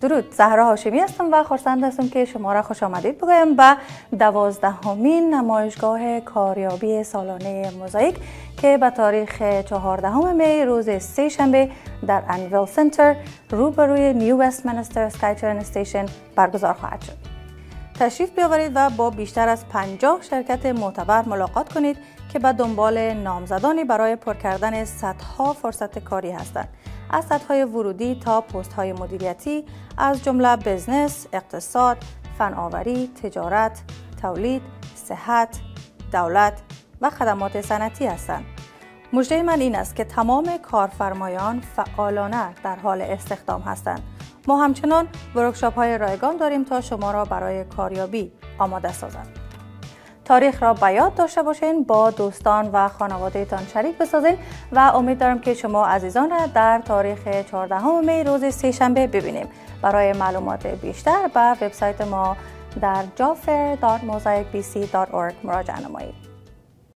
درود، زهرا هاشمی هستم و خرسند هستم که شما را خوش آمدید بگویم به 12مین نمایشگاه کاریابی سالانه موزاییک که به تاریخ 14 می روز سه شنبه در انویل سنتر روبروی نیو وستمینستر اسکایترن استیشن برگزار خواهد شد. تشریف بیاورید و با بیشتر از 50 شرکت معتبر ملاقات کنید که به دنبال نامزدانی برای پر کردن صدها فرصت کاری هستند. از سطح‌های ورودی تا پست‌های مدیریتی، از جمله بزنس، اقتصاد، فناوری، تجارت، تولید، صحت، دولت و خدمات صنعتی هستند. مژده من این است که تمام کارفرمایان فعالانه در حال استخدام هستند. ما همچنان ورکشاپ‌های رایگان داریم تا شما را برای کاریابی آماده سازند. تاریخ را به یاد داشته باشین، با دوستان و خانواده تان شریک بسازین و امید دارم که شما عزیزان را در تاریخ 14 می روز سه شنبه ببینیم. برای معلومات بیشتر به وبسایت ما در jobfair.mosaicbc.org مراجعه نمایید.